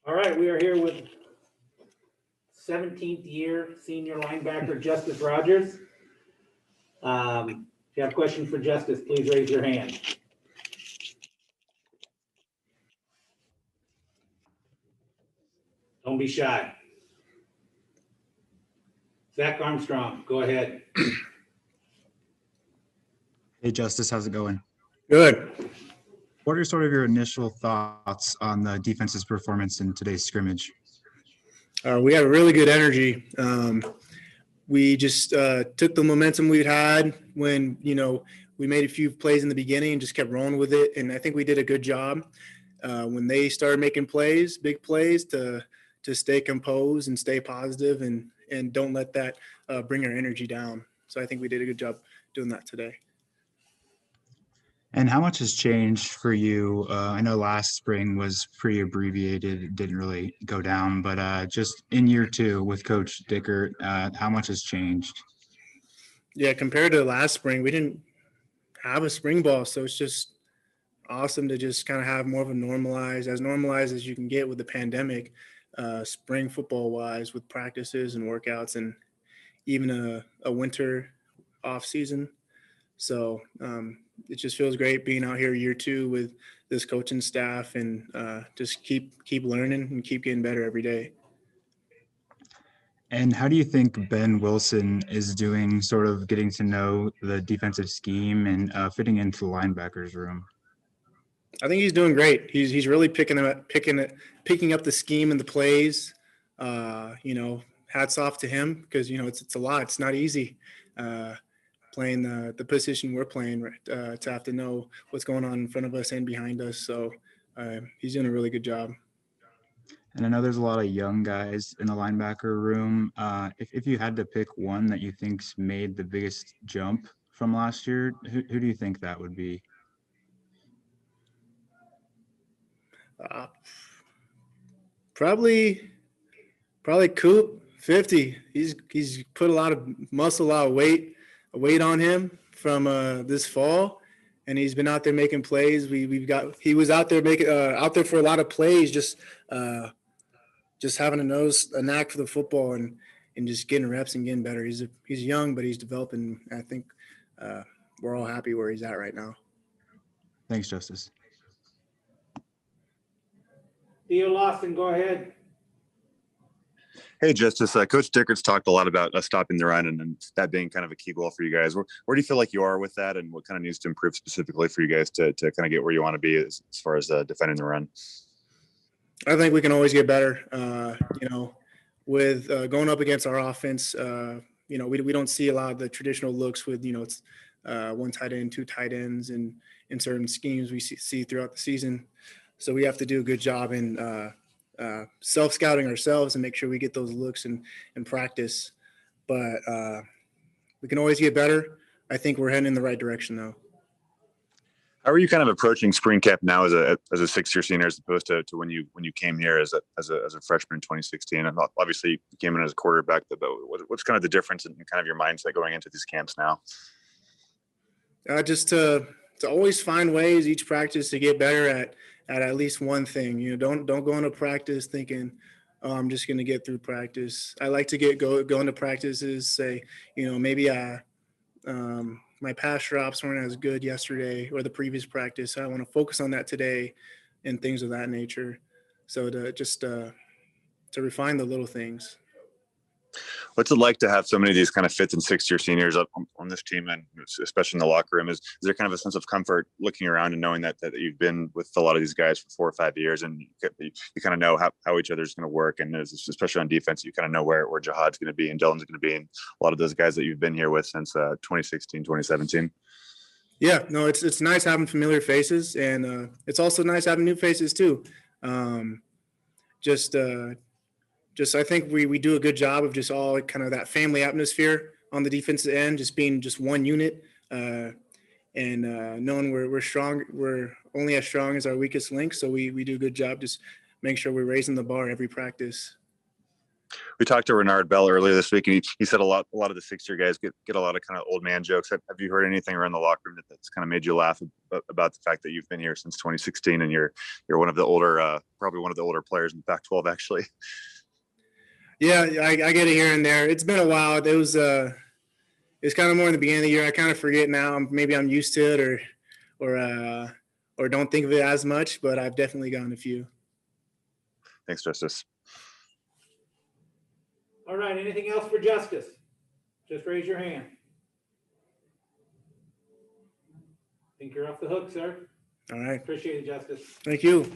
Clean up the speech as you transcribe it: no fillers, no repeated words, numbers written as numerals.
All right, we are here with 17th year senior linebacker Justus Rogers. If you have questions for Justus, please raise your hand. Don't be shy. Zach Armstrong, go ahead. Hey, Justus, how's it going? Good. What are sort of your initial thoughts on the defense's performance in today's scrimmage? We had a really good energy. We just took the momentum we'd had when, we made a few plays in the beginning and just kept rolling with it. And I think we did a good job when they started making plays, big plays, to stay composed and stay positive and don't let that bring our energy down. So I think we did a good job doing that today. And how much has changed for you? I know last spring was pretty abbreviated. It didn't really go down, but just in year two with Coach Dickert, how much has changed? Yeah, compared to last spring, we didn't have a spring ball. So it's just awesome to just kind of have more of a normalized as you can get with the pandemic, spring football wise, with practices and workouts and even a winter off season. So it just feels great being out here year two with this coaching staff and just keep learning and keep getting better every day. And how do you think Ben Wilson is doing, sort of getting to know the defensive scheme and fitting into the linebackers room? I think he's doing great. He's really picking up the scheme and the plays. Hats off to him because it's a lot. It's not easy playing the position we're playing to have to know what's going on in front of us and behind us. So he's doing a really good job. And I know there's a lot of young guys in the linebacker room. If you had to pick one that you think's made the biggest jump from last year, who do you think that would be? Probably Coop 50. He's put a lot of muscle, a lot of weight on him from this fall, and he's been out there making plays. He was out there for a lot of plays, just having a knack for the football and just getting reps and getting better. He's young, but he's developing. I think we're all happy where he's at right now. Thanks, Justus. Theo Lawson, go ahead. Hey, Justus, Coach Dickert's talked a lot about stopping the run and that being kind of a key goal for you guys. Where do you feel like you are with that, and what kind of needs to improve specifically for you guys to kind of get where you want to be as far as defending the run? I think we can always get better. With going up against our offense, we don't see a lot of the traditional looks with, it's one tight end, two tight ends, and in certain schemes we see throughout the season. So we have to do a good job in self-scouting ourselves and make sure we get those looks in practice. But we can always get better. I think we're heading in the right direction, though. How are you kind of approaching spring camp now as a sixth-year senior as opposed to when you came here as a freshman in 2016? And obviously you came in as a quarterback, but what's kind of the difference in kind of your mindset going into these camps now? Just to always find ways each practice to get better at least one thing. Don't go into practice thinking, oh, I'm just going to get through practice. I like to go into practices, say, maybe my pass drops weren't as good yesterday or the previous practice. I want to focus on that today and things of that nature. So to refine the little things. What's it like to have so many of these kind of fifth and sixth year seniors up on this team, and especially in the locker room? Is there kind of a sense of comfort looking around and knowing that you've been with a lot of these guys for 4 or 5 years, and you kind of know how each other's going to work, and especially on defense, you kind of know where Jihad's going to be and Dylan's going to be, and a lot of those guys that you've been here with since 2016, 2017. Yeah, no, it's nice having familiar faces, and it's also nice having new faces too. Just I think we do a good job of just all kind of that family atmosphere on the defensive end, just being just one unit, and knowing we're strong. We're only as strong as our weakest link, so we do a good job just make sure we're raising the bar every practice. We talked to Renard Bell earlier this week, and he said a lot of the 6-year guys get a lot of kind of old man jokes. Have you heard anything around the locker room that's kind of made you laugh about the fact that you've been here since 2016 and you're one of the older, probably one of the older players in the Pac-12 actually? Yeah, I get it here and there. It's been a while. It's kind of more in the beginning of the year. I kind of forget now. Maybe I'm used to it or don't think of it as much, but I've definitely gotten a few. Thanks, Justus. All right, anything else for Justus? Just raise your hand. Think you're off the hook, sir. All right. Appreciate it, Justus. Thank you.